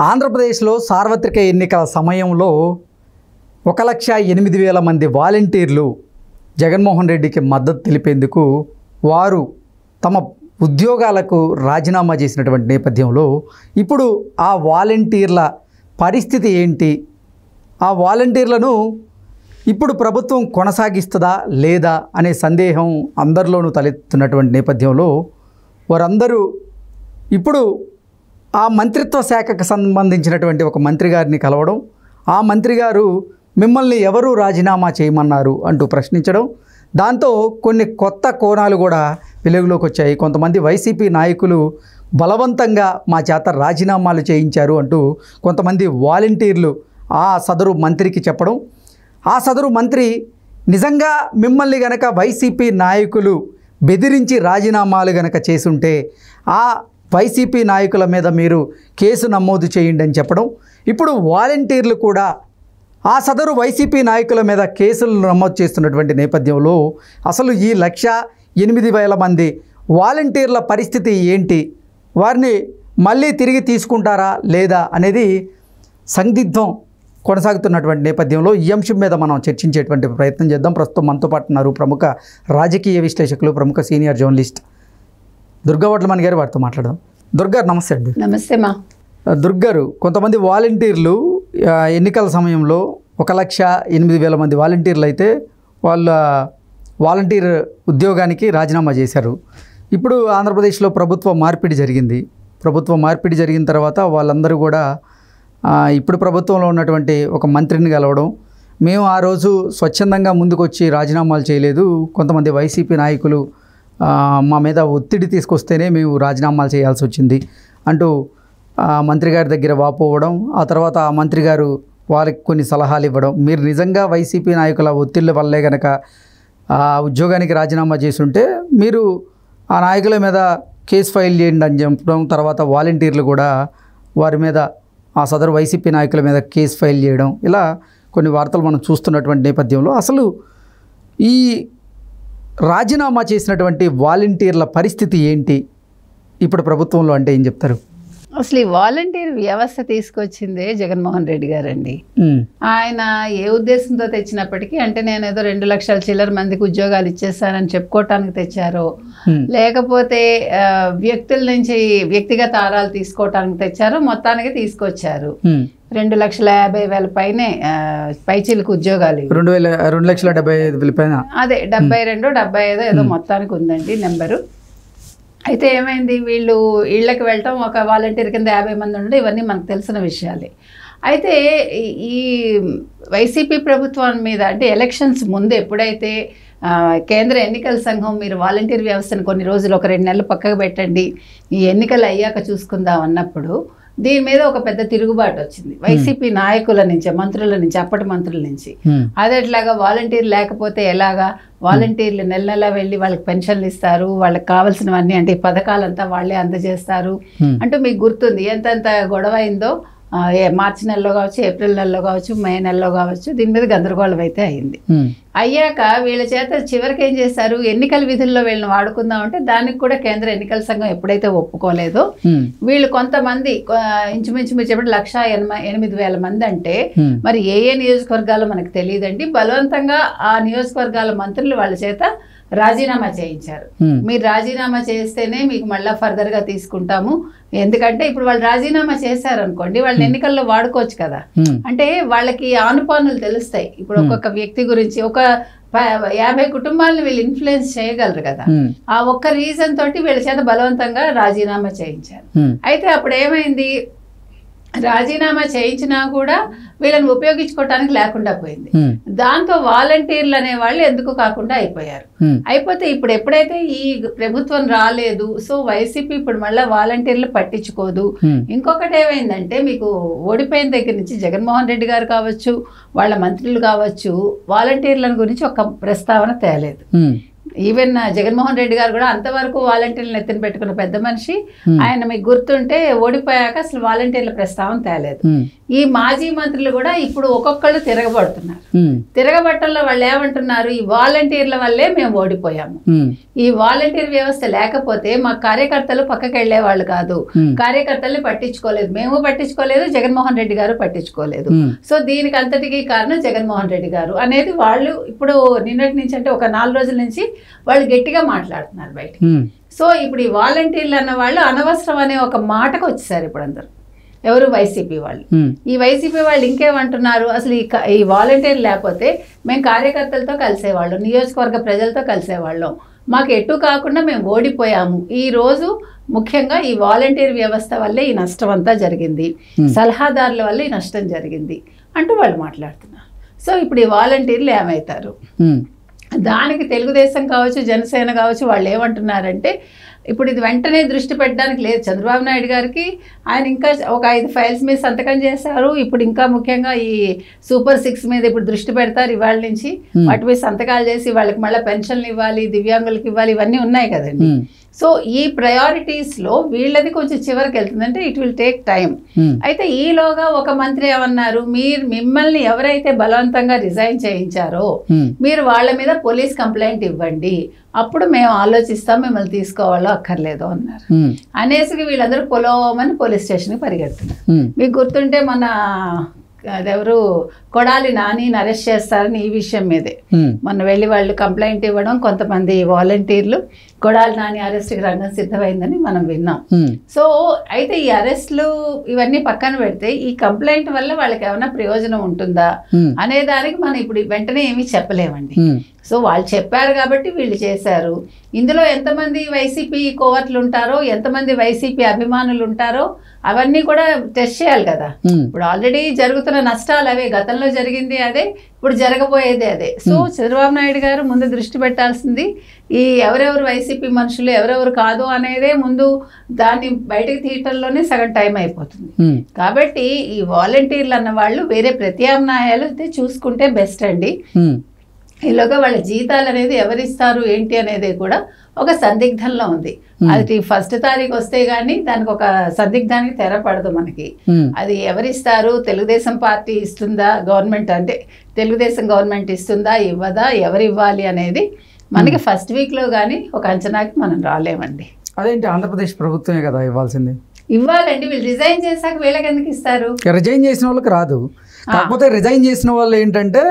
ఆంధ్రప్రదేశ్లో సార్వత్రిక ఎన్నికల సమయంలో 1,08,000 మంది వాలంటీర్లు జగన్మోహన్ రెడ్డికి మద్దతు తెలిపేందుకు వారు తమ ఉద్యోగాలకు రాజీనామా చేసినటువంటి నేపథ్యంలో ఇప్పుడు ఆ వాలంటీర్ల పరిస్థితి ఏంటి, ఆ వాలంటీర్లను ఇప్పుడు ప్రభుత్వం కొనసాగిస్తుందా లేదా అనే సందేహం అందరిలోనూ తలెత్తున్నటువంటి నేపథ్యంలో వారందరూ ఇప్పుడు ఆ మంత్రిత్వ శాఖకు సంబంధించినటువంటి ఒక మంత్రి గారిని కలవడం, ఆ మంత్రి గారు మిమ్మల్ని ఎవరు రాజీనామా చేయమన్నారు అంటూ ప్రశ్నించడం, దాంతో కొన్ని కొత్త కోణాలు కూడా వెలుగులోకి వచ్చాయి. కొంతమంది వైసీపీ నాయకులు బలవంతంగా మా చేత రాజీనామాలు చేయించారు అంటూ కొంతమంది వాలంటీర్లు ఆ సదరు మంత్రికి చెప్పడం, ఆ సదరు మంత్రి నిజంగా మిమ్మల్ని గనక వైసీపీ నాయకులు బెదిరించి రాజీనామాలు గనక చేసుంటే ఆ వైసీపీ నాయకుల మీద మీరు కేసు నమోదు చేయండి అని చెప్పడం, ఇప్పుడు వాలంటీర్లు కూడా ఆ సదరు వైసీపీ నాయకుల మీద కేసులు నమోదు చేస్తున్నటువంటి నేపథ్యంలో అసలు ఈ 1,08,000 మంది వాలంటీర్ల పరిస్థితి ఏంటి, వారిని మళ్ళీ తిరిగి తీసుకుంటారా లేదా అనేది సందిగ్ధం కొనసాగుతున్నటువంటి నేపథ్యంలో ఈ అంశం మీద మనం చర్చించేటువంటి ప్రయత్నం చేద్దాం. ప్రస్తుతం మనతో పాటు ఉన్నారు ప్రముఖ రాజకీయ విశ్లేషకులు, ప్రముఖ సీనియర్ జర్నలిస్ట్ దుర్గా వడ్లమణి గారు. వారితో మాట్లాడదాం. దుర్గా నమస్తే అండి. నమస్తే మా దుర్గారు, కొంతమంది వాలంటీర్లు ఎన్నికల సమయంలో 1,08,000 మంది వాలంటీర్లు అయితే వాళ్ళ వాలంటీర్ ఉద్యోగానికి రాజీనామా చేశారు. ఇప్పుడు ఆంధ్రప్రదేశ్లో ప్రభుత్వ మార్పిడి జరిగింది. ప్రభుత్వ మార్పిడి జరిగిన తర్వాత వాళ్ళందరూ కూడా ఇప్పుడు ప్రభుత్వంలో ఉన్నటువంటి ఒక మంత్రిని కలవడం, మేము ఆ రోజు స్వచ్ఛందంగా ముందుకొచ్చి రాజీనామాలు చేయలేదు, కొంతమంది వైసీపీ నాయకులు మా మీద ఒత్తిడి తీసుకొస్తేనే మేము రాజీనామాలు చేయాల్సి వచ్చింది అంటూ మంత్రి గారి దగ్గర వాపోవడం, ఆ తర్వాత ఆ మంత్రి గారు వారికి కొన్ని సలహాలు ఇవ్వడం, మీరు నిజంగా వైసీపీ నాయకుల ఒత్తిళ్ళ వల్లే కనుక ఆ ఉద్యోగానికి రాజీనామా చేసుంటే మీరు ఆ నాయకుల మీద కేసు ఫైల్ చేయండి అని చెప్పడం, తర్వాత వాలంటీర్లు కూడా వారి మీద ఆ సదరు వైసీపీ నాయకుల మీద కేసు ఫైల్ చేయడం, ఇలా కొన్ని వార్తలు మనం చూస్తున్నటువంటి నేపథ్యంలో అసలు ఈ రాజీనామా చేసినటువంటి వాలంటీర్ల పరిస్థితి ఏంటి ఇప్పుడు ప్రభుత్వంలో అంటే ఏం చెప్తారు? అసలు ఈ వాలంటీర్ వ్యవస్థ తీసుకొచ్చిందే జగన్మోహన్ రెడ్డి గారండి. ఆయన ఏ ఉద్దేశంతో తెచ్చినప్పటికీ, అంటే నేను ఏదో 2 లక్షల చిల్లర మందికి ఉద్యోగాలు ఇచ్చేస్తానని చెప్పుకోవటానికి తెచ్చారో, లేకపోతే వ్యక్తుల నుంచి వ్యక్తిగత ఆరాలు తీసుకోవటానికి తెచ్చారో, మొత్తానికి తీసుకొచ్చారు. 2,50,000 పైనే పైచీలకు ఉద్యోగాలు, 2,70,000 పైన, అదే 72, 75 ఏదో మొత్తానికి ఉందండి నెంబరు. అయితే ఏమైంది, వీళ్ళు ఇళ్ళకి వెళ్ళటం, ఒక వాలంటీర్ కింద 50 మంది ఉండడం, ఇవన్నీ మనకు తెలిసిన విషయాలే. అయితే ఈ వైసీపీ ప్రభుత్వం మీద, అంటే ఎలక్షన్స్ ముందు ఎప్పుడైతే కేంద్ర ఎన్నికల సంఘం మీరు వాలంటీర్ వ్యవస్థను కొన్ని రోజులు, ఒక 2 నెలలు పక్కకు పెట్టండి, ఈ ఎన్నికలు అయ్యాక చూసుకుందాం అన్నప్పుడు దీని మీద ఒక పెద్ద తిరుగుబాటు వచ్చింది వైసీపీ నాయకుల నుంచి, మంత్రుల నుంచి, అప్పటి మంత్రుల నుంచి. అదే ఎట్లాగా వాలంటీర్ లేకపోతే ఎలాగా, వాలంటీర్లు నెల నెల వెళ్ళి వాళ్ళకి పెన్షన్లు ఇస్తారు, వాళ్ళకి కావాల్సినవన్నీ, అంటే ఈ పథకాలంతా వాళ్ళే అందజేస్తారు అంటూ మీకు గుర్తుంది ఎంతెంత గొడవ అయిందో. మార్చి నెలలో కావచ్చు, ఏప్రిల్ నెలలో కావచ్చు, మే నెలలో కావచ్చు, దీని మీద గందరగోళం అయితే అయింది. అయ్యాక వీళ్ళ చేత చివరికి ఏం చేశారు, ఎన్నికల విధుల్లో వీళ్ళని వాడుకుందామంటే దానికి కూడా కేంద్ర ఎన్నికల సంఘం ఎప్పుడైతే ఒప్పుకోలేదో, వీళ్ళు కొంతమంది ఇంచుమించు మీరు చెప్పండి 1,08,000 మంది అంటే మరి ఏ నియోజకవర్గాల్లో మనకు తెలియదండి, బలవంతంగా ఆ నియోజకవర్గాల మంత్రులు వాళ్ళ చేత రాజీనామా చేయించారు. మీరు రాజీనామా చేస్తేనే మీకు మళ్ళీ ఫర్దర్ గా తీసుకుంటాము, ఎందుకంటే ఇప్పుడు వాళ్ళు రాజీనామా చేశారు అనుకోండి, వాళ్ళని ఎన్నికల్లో వాడుకోవచ్చు కదా. అంటే వాళ్ళకి ఆనుపానులు తెలుస్తాయి. ఇప్పుడు ఒక్కొక్క వ్యక్తి గురించి ఒక 50 కుటుంబాలను వీళ్ళు ఇన్ఫ్లుయెన్స్ చేయగలరు కదా. ఆ ఒక్క రీజన్ తోటి వీళ్ళ చేత బలవంతంగా రాజీనామా చేయించారు. అయితే అప్పుడు ఏమైంది, రాజీనామా చేయించినా కూడా వీళ్ళని ఉపయోగించుకోవటానికి లేకుండా పోయింది. దాంతో వాలంటీర్లు అనే వాళ్ళు ఎందుకు కాకుండా అయిపోయారు. అయిపోతే ఇప్పుడు ఎప్పుడైతే ఈ ప్రభుత్వం రాలేదు, సో వైసీపీ ఇప్పుడు మళ్ళీ వాలంటీర్లు పట్టించుకోదు. ఇంకొకటి ఏమైందంటే, మీకు ఓడిపోయిన దగ్గర నుంచి జగన్మోహన్ రెడ్డి గారు కావచ్చు, వాళ్ళ మంత్రులు కావచ్చు, వాలంటీర్ల గురించి ఒక ప్రస్తావన తేలేదు. ఈవెన్ జగన్మోహన్ రెడ్డి గారు కూడా అంతవరకు వాలంటీర్లను ఎత్తిన పెట్టుకున్న పెద్ద మనిషి. ఆయన మీకు గుర్తుంటే ఓడిపోయాక అసలు వాలంటీర్ల ప్రస్తావన తేలేదు. ఈ మాజీ మంత్రులు కూడా ఇప్పుడు ఒక్కొక్కళ్ళు తిరగబడుతున్నారు. తిరగబట్టంలో వాళ్ళు ఏమంటున్నారు, ఈ వాలంటీర్ల వల్లే మేము ఓడిపోయాము, ఈ వాలంటీర్ వ్యవస్థ లేకపోతే మా కార్యకర్తలు పక్కకి వెళ్లే వాళ్ళు కాదు, కార్యకర్తల్ని పట్టించుకోలేదు, మేము పట్టించుకోలేదు, జగన్మోహన్ రెడ్డి గారు పట్టించుకోలేదు, సో దీనికి అంతటికీ కారణం జగన్మోహన్ రెడ్డి గారు అనేది వాళ్ళు ఇప్పుడు నిన్నటి నుంచి అంటే ఒక 4 రోజుల నుంచి వాళ్ళు గట్టిగా మాట్లాడుతున్నారు బయట. సో ఇప్పుడు ఈ వాలంటీర్లు అన్న వాళ్ళు అనవసరం అనే ఒక మాటకు వచ్చేసారు ఇప్పుడు అందరు. ఎవరు? వైసీపీ వాళ్ళు. ఈ వైసీపీ వాళ్ళు ఇంకేమంటున్నారు, అసలు ఈ వాలంటీర్ లేకపోతే మేము కార్యకర్తలతో కలిసేవాళ్ళం, నియోజకవర్గ ప్రజలతో కలిసేవాళ్ళం, మాకు ఎటు కాకుండా మేము ఓడిపోయాము, ఈ రోజు ముఖ్యంగా ఈ వాలంటీర్ వ్యవస్థ వల్లే ఈ నష్టం అంతా జరిగింది, సలహాదారుల వల్ల ఈ నష్టం జరిగింది అంటూ వాళ్ళు మాట్లాడుతున్నారు. సో ఇప్పుడు ఈ వాలంటీర్లు ఏమవుతారు? దానికి తెలుగుదేశం కావచ్చు, జనసేన కావచ్చు, వాళ్ళు ఏమంటున్నారంటే ఇప్పుడు ఇది వెంటనే దృష్టి పెట్టడానికి లేదు. చంద్రబాబు నాయుడు గారికి ఆయన ఇంకా ఒక 5 ఫైల్స్ మీద సంతకం చేశారు. ఇప్పుడు ఇంకా ముఖ్యంగా ఈ సూపర్ 6 మీద ఇప్పుడు దృష్టి పెడతారు ఇవాళ నుంచి. వాటి మీద సంతకాలు చేసి వాళ్ళకి మళ్ళీ పెన్షన్లు ఇవ్వాలి, దివ్యాంగులకు ఇవ్వాలి, ఇవన్నీ ఉన్నాయి కదండి. సో ఈ ప్రయారిటీస్లో వీళ్ళది కొంచెం చివరికి వెళ్తుంది, అంటే ఇట్ విల్ టేక్ టైం. అయితే ఈలోగా ఒక మంత్రి ఏమన్నారు, మిమ్మల్ని ఎవరైతే బలవంతంగా రిజైన్ చేయించారో మీరు వాళ్ళ మీద పోలీస్ కంప్లైంట్ ఇవ్వండి, అప్పుడు మేము ఆలోచిస్తాం మిమ్మల్ని తీసుకోవాలో అక్కర్లేదో అన్నారు. అనేసి వీళ్ళందరూ పొలవమని పోలీస్ స్టేషన్కి పరిగెడుతున్నారు. మీకు గుర్తుంటే మన అదెవరు కొడాలి నానిని అరెస్ట్ చేస్తారని ఈ విషయం మీదే మొన్న వెళ్ళి వాళ్ళు కంప్లైంట్ ఇవ్వడం, కొంతమంది వాలంటీర్లు కొడాలి నాని అరెస్ట్కి రంగం సిద్ధమైందని మనం విన్నాం. సో అయితే ఈ అరెస్టులు ఇవన్నీ పక్కన పెడితే ఈ కంప్లైంట్ వల్ల వాళ్ళకి ఏమైనా ప్రయోజనం ఉంటుందా అనే దానికి మనం ఇప్పుడు వెంటనే ఏమీ చెప్పలేమండి. సో వాళ్ళు చెప్పారు కాబట్టి వీళ్ళు చేశారు. ఇందులో ఎంతమంది వైసీపీ కోవర్ట్లు ఉంటారో, ఎంతమంది వైసీపీ అభిమానులు ఉంటారో అవన్నీ కూడా టెస్ట్ చేయాలి కదా. ఇప్పుడు ఆల్రెడీ జరుగుతున్న నష్టాలు అవే, గతంలో జరిగింది అదే, ఇప్పుడు జరగబోయేది అదే. సో చంద్రబాబు నాయుడు గారు ముందు దృష్టి పెట్టాల్సింది ఈ ఎవరెవరు వైసీపీ మనుషులు ఎవరెవరు కాదు అనేదే ముందు, దాన్ని బయటకు తీయటంలోనే సగం టైం అయిపోతుంది. కాబట్టి ఈ వాలంటీర్లు అన్న వాళ్ళు వేరే ప్రత్యామ్నాయాలు అయితే చూసుకుంటే బెస్ట్ అండి. ఈలోగా వాళ్ళ జీతాలు అనేది ఎవరిస్తారు ఏంటి అనేది కూడా ఒక సందిగ్ధంలో ఉంది. అది 1వ తారీఖు వస్తే గానీ దానికి ఒక సందిగ్ధానికి తెరపడదు మనకి. అది ఎవరిస్తారు, తెలుగుదేశం పార్టీ ఇస్తుందా, గవర్నమెంట్ అంటే తెలుగుదేశం గవర్నమెంట్ ఇస్తుందా ఇవ్వదా, ఎవరు ఇవ్వాలి అనేది మనకి 1st వీక్లో కానీ ఒక అంచనాకి మనం రాలేమండి. అదేంటి ఆంధ్రప్రదేశ్ ప్రభుత్వమే కదా ఇవ్వాల్సింది? ఇవ్వాలండి. వీళ్ళు రిజైన్ చేశాక వీళ్ళకి ఎందుకు ఇస్తారు? రిజైన్ చేసిన వాళ్ళకి రాదు. కాకపోతే రిజైన్ చేసిన వాళ్ళు ఏంటంటే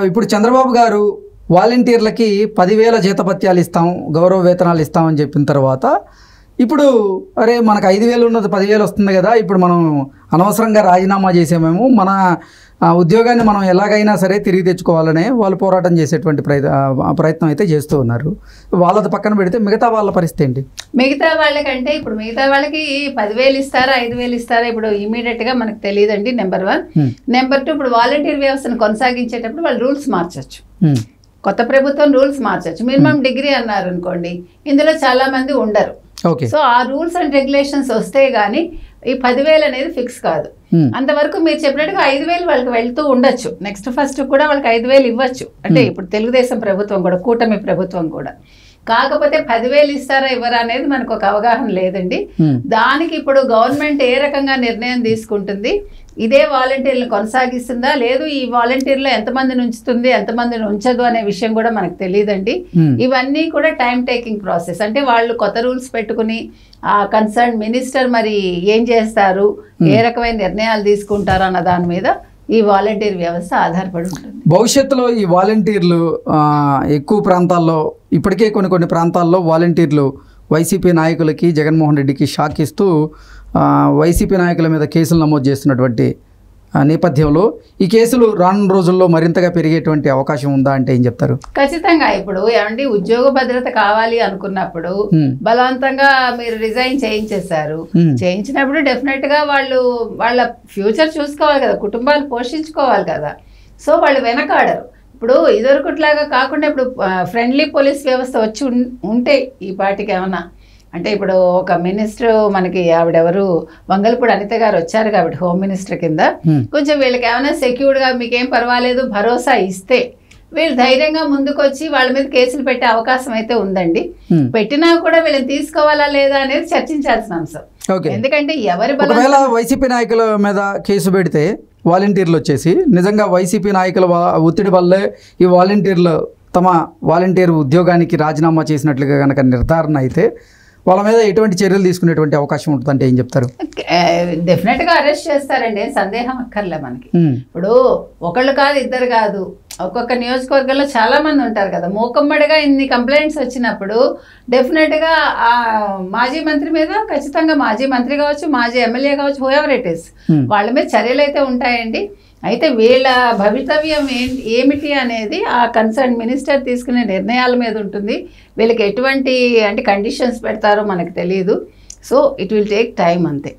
ఇప్పుడు చంద్రబాబు గారు వాలంటీర్లకి 10,000 జీతభత్యాలు ఇస్తాం, గౌరవ వేతనాలు ఇస్తామని చెప్పిన తర్వాత ఇప్పుడు అరే మనకు 5,000 ఉన్నది 10,000 వస్తుంది కదా, ఇప్పుడు మనం అనవసరంగా రాజీనామా చేసామేమో, మన ఉద్యోగాన్ని మనం ఎలాగైనా సరే తిరిగి తెచ్చుకోవాలనే వాళ్ళు పోరాటం చేసేటువంటి ప్రయత్నం అయితే చేస్తూ ఉన్నారు. వాళ్ళది పక్కన పెడితే మిగతా వాళ్ళ పరిస్థితి ఏంటి? మిగతా వాళ్ళకంటే ఇప్పుడు మిగతా వాళ్ళకి 10,000 ఇస్తారా 5,000 ఇస్తారా ఇప్పుడు ఇమీడియట్గా మనకు తెలియదండి. నెంబర్ 1. నెంబర్ 2, ఇప్పుడు వాలంటీర్ వ్యవస్థను కొనసాగించేటప్పుడు వాళ్ళు రూల్స్ మార్చచ్చు. కొత్త ప్రభుత్వం రూల్స్ మార్చచ్చు. మినిమం డిగ్రీ అన్నారు అనుకోండి, ఇందులో చాలా మంది ఉండరు. సో ఆ రూల్స్ అండ్ రెగ్యులేషన్స్ వస్తే గానీ ఈ 10,000 అనేది ఫిక్స్ కాదు. అంతవరకు మీరు చెప్పినట్టుగా 5,000 వాళ్ళకి వెళ్తూ ఉండొచ్చు. నెక్స్ట్ 1st కూడా వాళ్ళకి 5,000 ఇవ్వచ్చు. అంటే ఇప్పుడు తెలుగుదేశం ప్రభుత్వం కూడా, కూటమి ప్రభుత్వం కూడా. కాకపోతే 10,000 ఇస్తారా ఇవ్వరా అనేది మనకు ఒక అవగాహన లేదండి. దానికి ఇప్పుడు గవర్నమెంట్ ఏ రకంగా నిర్ణయం తీసుకుంటుంది, ఇదే వాలంటీర్లు కొనసాగిస్తుందా లేదు, ఈ వాలంటీర్లో ఎంతమందిని ఉంచుతుంది ఎంతమందిని ఉంచదు అనే విషయం కూడా మనకు తెలియదండి. ఇవన్నీ కూడా టైం టేకింగ్ ప్రాసెస్. అంటే వాళ్ళు కొత్త రూల్స్ పెట్టుకుని ఆ కన్సర్న్ మినిస్టర్ మరి ఏం చేస్తారు, ఏ రకమైన నిర్ణయాలు తీసుకుంటారు అన్న దాని మీద ఈ వాలంటీర్ వ్యవస్థ ఆధారపడి ఉంటుంది. భవిష్యత్తులో ఈ వాలంటీర్లు ఎక్కువ ప్రాంతాల్లో, ఇప్పటికే కొన్ని ప్రాంతాల్లో వాలంటీర్లు వైసీపీ నాయకులకి, జగన్మోహన్ రెడ్డికి షాక్ ఇస్తూ వైసీపీ నాయకుల మీద కేసులు నమోదు చేస్తున్నటువంటి నేపథ్యంలో ఈ కేసులు రానున్న రోజుల్లో మరింతగా పెరిగేటువంటి అవకాశం ఉందా అంటే ఏం చెప్తారు? ఖచ్చితంగా. ఇప్పుడు ఏమండి, ఉద్యోగ భద్రత కావాలి అనుకున్నప్పుడు బలవంతంగా మీరు రిజైన్ చేయించేశారు. చేయించినప్పుడు డెఫినెట్ గా వాళ్ళు వాళ్ళ ఫ్యూచర్ చూసుకోవాలి కదా, కుటుంబాలు పోషించుకోవాలి కదా. సో వాళ్ళు వెనకాడరు. ఇప్పుడు ఇదివరకుట్లాగా కాకుండా ఇప్పుడు ఫ్రెండ్లీ పోలీస్ వ్యవస్థ వచ్చి ఉంటే ఈ పార్టీకి ఏమన్నా అంటే ఇప్పుడు ఒక మినిస్టర్ మనకి ఆవిడెవరు వంగలపూడి అనిత గారు వచ్చారు కాబట్టి హోమ్ మినిస్టర్ కింద కొంచెం వీళ్ళకి ఏమైనా సెక్యూర్డ్గా మీకేం పర్వాలేదు భరోసా ఇస్తే వీళ్ళు ధైర్యంగా ముందుకొచ్చి వాళ్ళ మీద కేసులు పెట్టే అవకాశం అయితే ఉందండి. పెట్టినా కూడా వీళ్ళని తీసుకోవాలా లేదా అనేది చర్చించాల్సిన అంశం. ఎందుకంటే ఎవరి ఒకవేళ వైసీపీ నాయకుల మీద కేసు పెడితే వాలంటీర్లు వచ్చేసి నిజంగా వైసీపీ నాయకుల ఒత్తిడి వల్లే ఈ వాలంటీర్లు తమ వాలంటీర్ ఉద్యోగానికి రాజీనామా చేసినట్లుగా కనుక నిర్ధారణ అయితే వాళ్ళ మీద ఎటువంటి చర్యలు తీసుకునేటువంటి అవకాశం ఉంటుందంటే ఏం చెప్తారు? డెఫినెట్గా అరెస్ట్ చేస్తారండి, సందేహం అక్కర్లే మనకి. ఇప్పుడు ఒకళ్ళు కాదు, ఇద్దరు కాదు, ఒక్కొక్క నియోజకవర్గంలో చాలా మంది ఉంటారు కదా. మూకమ్మడిగా ఇన్ని కంప్లైంట్స్ వచ్చినప్పుడు డెఫినెట్గా ఆ మాజీ మంత్రి మీద ఖచ్చితంగా, మాజీ మంత్రి కావచ్చు, మాజీ ఎమ్మెల్యే కావచ్చు, హూఎవర్ ఇట్ ఈస్, వాళ్ళ మీద చర్యలు అయితే ఉంటాయండి. అయితే వీళ్ళ భవితవ్యం ఏమిటి అనేది ఆ కన్సర్న్ మినిస్టర్ తీసుకునే నిర్ణయాల మీద ఉంటుంది. వీళ్ళకి ఎటువంటి అంటే కండిషన్స్ పెడతారో మనకు తెలియదు. So it will take time అంతే.